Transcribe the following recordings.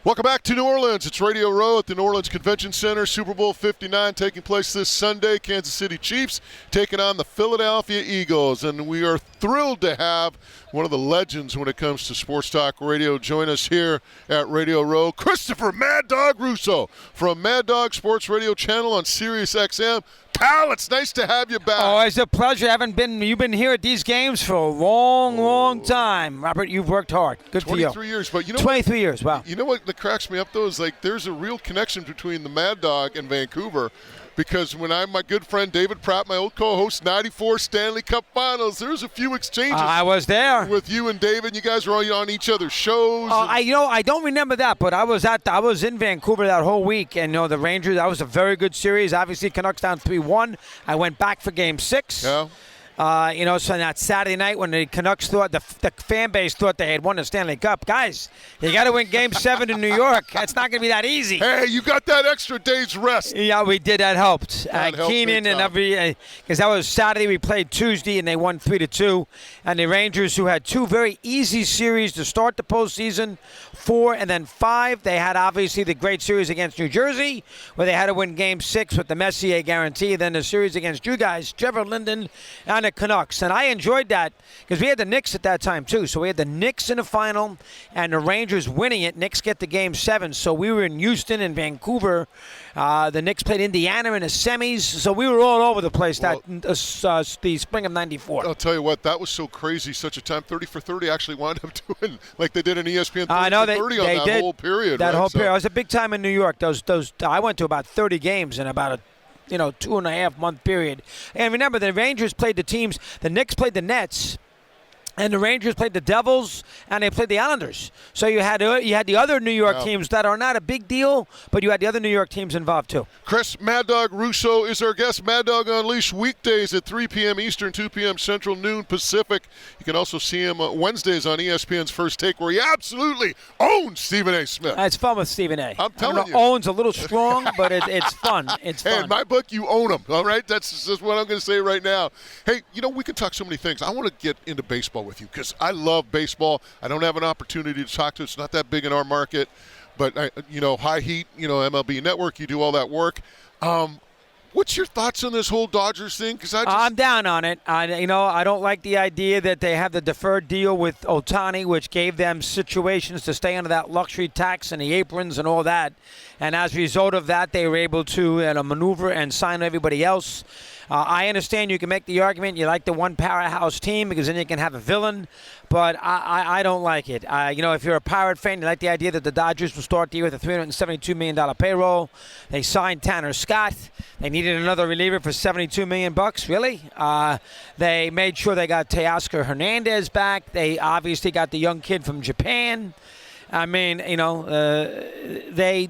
Welcome back to New Orleans. It's Radio Row at the New Orleans Convention Center. Super Bowl 59 taking place this Sunday. Kansas City Chiefs taking on the Philadelphia Eagles. And we are thrilled to have one of the legends when it comes to sports talk radio join us here at Radio Row, Christopher Mad Dog Russo from Mad Dog Sports Radio Channel on Sirius XM. Pal, it's nice to have you back. Oh, it's a pleasure. You've been here at these games for a long time. Robert, you've worked hard. Good for you. 23 years. But you know 23 years, wow. You know what that cracks me up, though, is like there's a real connection between the Mad Dog and Vancouver. Because when my good friend David Pratt, my old co-host, 94 Stanley Cup Finals, there's a few exchanges. I was there with you and David. You guys were on each other's shows. I don't remember that, but I was in Vancouver that whole week, and the Rangers. That was a very good series. Obviously, Canucks down 3-1. I went back for Game 6. Yeah. So that Saturday night when the Canucks thought, the fan base thought they had won the Stanley Cup. Guys, you got to win Game 7 in New York. That's not going to be that easy. Hey, you got that extra day's rest. Yeah, we did. That helped. That helped Keenan and because that was Saturday. We played Tuesday, and they won 3-2. And the Rangers, who had two very easy series to start the postseason, 4 and then 5. They had obviously the great series against New Jersey, where they had to win Game 6 with the Messier guarantee. Then the series against you guys, Trevor Linden, and the Canucks. And I enjoyed that because we had the Knicks at that time too. So we had the Knicks in the final and the Rangers winning it. Knicks get to Game 7. So we were in Houston and Vancouver. The Knicks played Indiana in the semis. So we were all over the place the spring of '94. I'll tell you what, that was so crazy. Such a time. 30 for 30 actually wound up doing like they did in ESPN 30 for 30 on that whole period. That right? whole period. It was a big time in New York. I went to about 30 games in about a 2.5 month period. And remember, the Rangers played the teams. The Knicks played the Nets, and the Rangers played the Devils, and they played the Islanders. So you had the other New York teams that are not a big deal, but you had the other New York teams involved too. Chris Mad Dog Russo is our guest. Mad Dog Unleashed weekdays at 3 p.m. Eastern, 2 p.m. Central, noon Pacific. You can also see him Wednesdays on ESPN's First Take, where he absolutely owns Stephen A. Smith. It's fun with Stephen A. I'm telling you. Owns a little strong, but it's fun. It's fun. Hey, in my book, you own him, all right? That's just what I'm going to say right now. Hey, we can talk so many things. I want to get into baseball with you because I love baseball. I don't have an opportunity to talk to. It's not that big in our market, but High Heat, MLB Network. You do all that work. What's your thoughts on this whole Dodgers thing? Because I'm down on it. I don't like the idea that they have the deferred deal with Ohtani, which gave them situations to stay under that luxury tax and the aprons and all that. And as a result of that, they were able to maneuver and sign everybody else. I understand you can make the argument you like the one powerhouse team because then you can have a villain, but I don't like it. If you're a Pirate fan, you like the idea that the Dodgers will start the year with a $372 million payroll. They signed Tanner Scott. They needed another reliever for $72 million. Really? They made sure they got Teoscar Hernandez back. They obviously got the young kid from Japan. I mean, they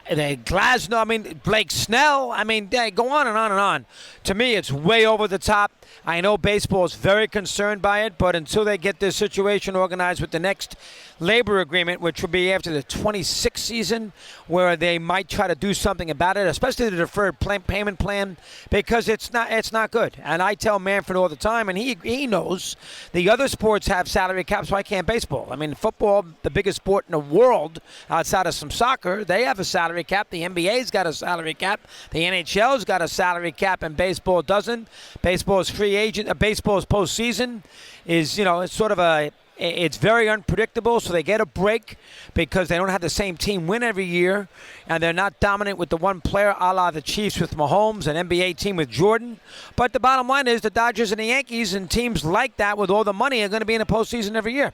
Glasnow, Blake Snell. They go on and on and on. To me, it's way over the top. I know baseball is very concerned by it, but until they get this situation organized with the next labor agreement, which will be after the 26th season, where they might try to do something about it, especially the deferred payment plan, because it's not good. And I tell Manfred all the time, and he knows the other sports have salary caps. Why can't baseball? Football, the biggest sport in the world outside of some soccer, they have a salary cap. The NBA's got a salary cap. The NHL's got a salary cap, and baseball doesn't. Baseball is free agent. Baseball's postseason is, it's sort of it's very unpredictable, so they get a break because they don't have the same team win every year, and they're not dominant with the one player a la the Chiefs with Mahomes, an NBA team with Jordan. But the bottom line is the Dodgers and the Yankees and teams like that with all the money are going to be in the postseason every year.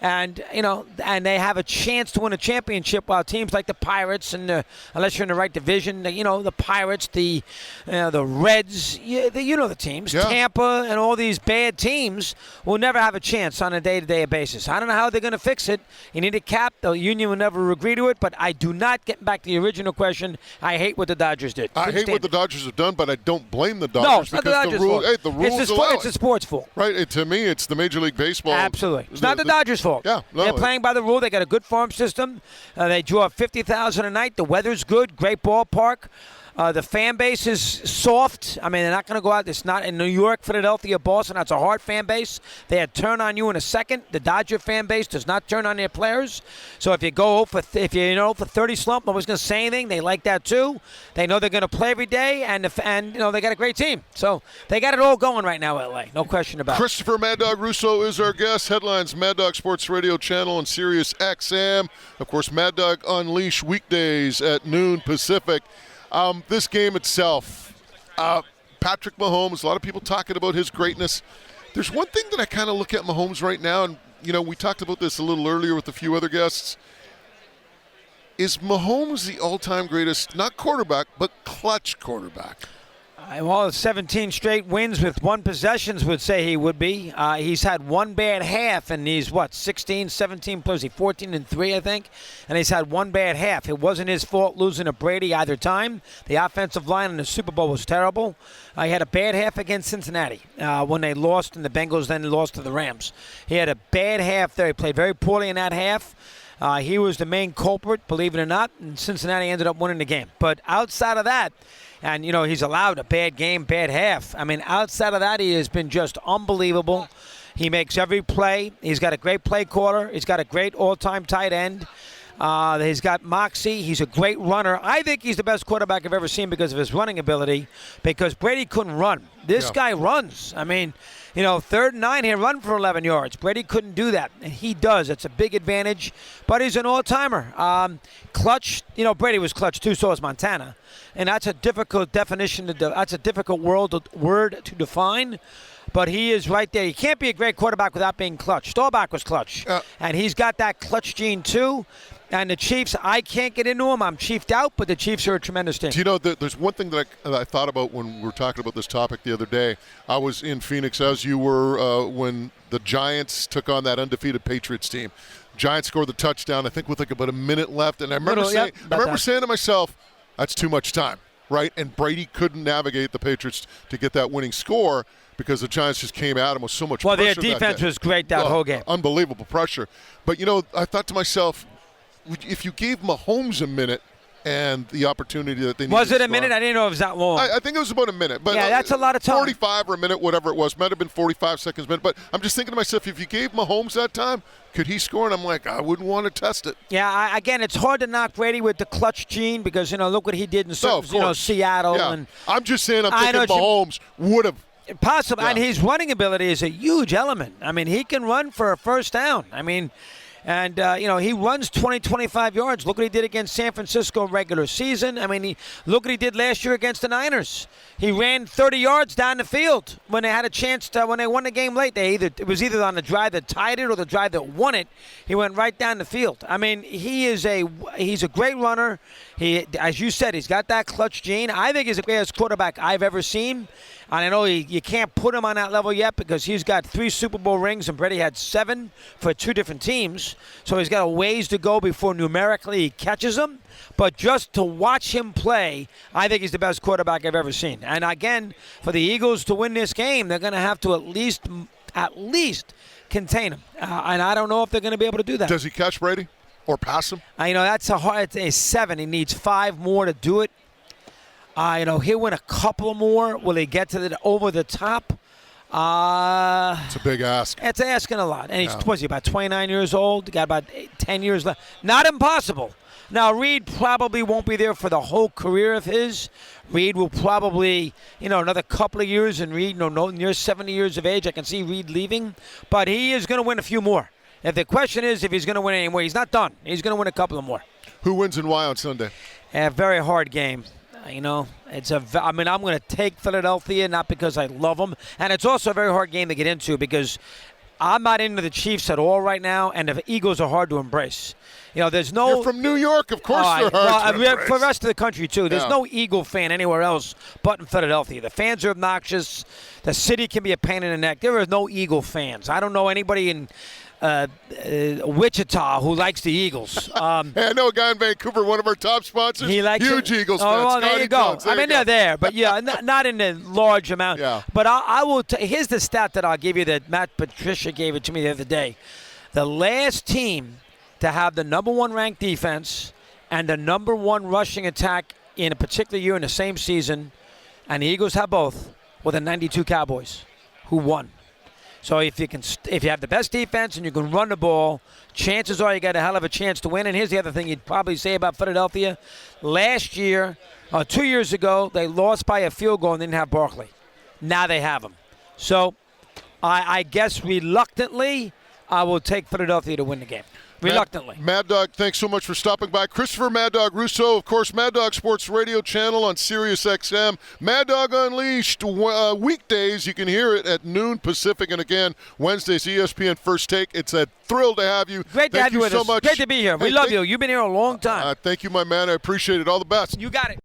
And, and they have a chance to win a championship while teams like the Pirates, and unless you're in the right division, the Pirates, the Reds, the teams, Tampa, and all these bad teams will never have a chance on a day-to-day basis. I don't know how they're going to fix it. You need a cap. The union will never agree to it, but I do not, get back to the original question, I hate what the Dodgers did. I hate what the Dodgers have done, but I don't blame the Dodgers. No, it's not the Dodgers' fault. The rules allow it. It's a sports fault. Right. To me, it's the Major League Baseball. Absolutely. It's not the Dodgers' fault. Yeah, no, they're playing by the rule. They got a good farm system. They draw 50,000 a night. The weather's good. Great ballpark. The fan base is soft. I mean, they're not going to go out. It's not in New York, Philadelphia, Boston. That's a hard fan base. They turn on you in a second. The Dodger fan base does not turn on their players. So if you go for 30 slump, nobody's going to say anything. They like that too. They know they're going to play every day, and they got a great team. So they got it all going right now, LA. No question about it. Christopher Mad Dog Russo is our guest. Headlines: Mad Dog Sports Radio channel and Sirius XM. Of course, Mad Dog Unleash weekdays at noon Pacific. This game itself, Patrick Mahomes, a lot of people talking about his greatness. There's one thing that I kind of look at Mahomes right now, and, we talked about this a little earlier with a few other guests. Is Mahomes the all-time greatest, not quarterback, but clutch quarterback? Well, 17 straight wins with one possessions would say he would be. He's had one bad half, and he's 16, 17 plus 14-3, I think. And he's had one bad half. It wasn't his fault losing to Brady either time. The offensive line in the Super Bowl was terrible. He had a bad half against Cincinnati when they lost, and the Bengals then lost to the Rams. He had a bad half there. He played very poorly in that half. He was the main culprit, believe it or not, and Cincinnati ended up winning the game. But outside of that, and, he's allowed a bad game, bad half. I mean, outside of that, he has been just unbelievable. He makes every play. He's got a great play caller. He's got a great all-time tight end. He's got moxie. He's a great runner. I think he's the best quarterback I've ever seen because of his running ability, because Brady couldn't run. This guy runs. I mean, 3rd and 9 here, run for 11 yards. Brady couldn't do that, and he does. It's a big advantage, but he's an all-timer. Clutch, Brady was clutch too, so was Montana, and that's a difficult definition. That's a difficult word to define, but he is right there. You can't be a great quarterback without being clutch. Staubach was clutch, and he's got that clutch gene too. And the Chiefs, I can't get into them. I'm chiefed out, but the Chiefs are a tremendous team. Do you know, there's one thing that I thought about when we were talking about this topic the other day. I was in Phoenix, as you were, when the Giants took on that undefeated Patriots team. Giants scored the touchdown, I think, with about a minute left. And I remember saying to myself, that's too much time, right? And Brady couldn't navigate the Patriots to get that winning score because the Giants just came at him with so much pressure. Well, their defense was great that whole game. Unbelievable pressure. But, I thought to myself, if you gave Mahomes a minute and the opportunity that they needed, was it a minute? I didn't know it was that long. I think it was about a minute. But yeah, that's a lot of time. 45 or a minute, whatever it was. Might have been 45 seconds, minute. But I'm just thinking to myself, if you gave Mahomes that time, could he score? And I'm like, I wouldn't want to test it. Yeah, again, it's hard to knock Brady with the clutch gene because, look what he did in Seattle. Yeah. And I'm just saying, I'm thinking Mahomes would have. Possibly. Yeah. And his running ability is a huge element. I mean, he can run for a first down. I mean, and, he runs 20, 25 yards. Look what he did against San Francisco regular season. I mean, look what he did last year against the Niners. He ran 30 yards down the field when they had a chance to, when they won the game late. It was either on the drive that tied it or the drive that won it. He went right down the field. I mean, he's a great runner. He, as you said, he's got that clutch gene. I think he's the greatest quarterback I've ever seen. And I know you can't put him on that level yet because he's got 3 Super Bowl rings and Brady had 7 for 2 different teams. So he's got a ways to go before numerically he catches them. But just to watch him play, I think he's the best quarterback I've ever seen. And again, for the Eagles to win this game, they're going to have to at least contain him. And I don't know if they're going to be able to do that. Does he catch Brady or pass him? That's it's a 7. He needs 5 more to do it. He'll win a couple more. Will he get to over the top? It's a big ask. It's asking a lot. And he's about 29 years old. Got about 10 years left. Not impossible. Now, Reed probably won't be there for the whole career of his. Reed will probably, another couple of years, and Reed, near 70 years of age. I can see Reed leaving. But he is going to win a few more. If the question is if he's going to win any more, he's not done. He's going to win a couple of more. Who wins and why on Sunday? A very hard game. I'm going to take Philadelphia, not because I love them. And it's also a very hard game to get into because I'm not into the Chiefs at all right now, and the Eagles are hard to embrace. There's no... You're from New York, of course they're hard to embrace. For the rest of the country, too. There's no Eagle fan anywhere else but in Philadelphia. The fans are obnoxious. The city can be a pain in the neck. There are no Eagle fans. I don't know anybody in... Wichita who likes the Eagles. Hey, I know a guy in Vancouver, one of our top sponsors. He likes huge Eagles fans. Oh, well, there you go. They're there, but not in a large amount. Yeah. But I will. Here's the stat that I'll give you that Matt Patricia gave it to me the other day. The last team to have the number 1 ranked defense and the number 1 rushing attack in a particular year in the same season, and the Eagles have both, were the 92 Cowboys, who won. So if you have the best defense and you can run the ball, chances are you got a hell of a chance to win. And here's the other thing you'd probably say about Philadelphia. Last year, 2 years ago, they lost by a field goal and didn't have Barkley. Now they have him. So I guess reluctantly, I will take Philadelphia to win the game. Reluctantly. Mad Dog, thanks so much for stopping by. Christopher Mad Dog Russo, of course, Mad Dog Sports Radio channel on Sirius XM. Mad Dog Unleashed, weekdays, you can hear it at noon Pacific, and again, Wednesdays, ESPN First Take. It's a thrill to have you. Great to have you with so us. Much. Great to be here. We love you. You've been here a long time. Thank you, my man. I appreciate it. All the best. You got it.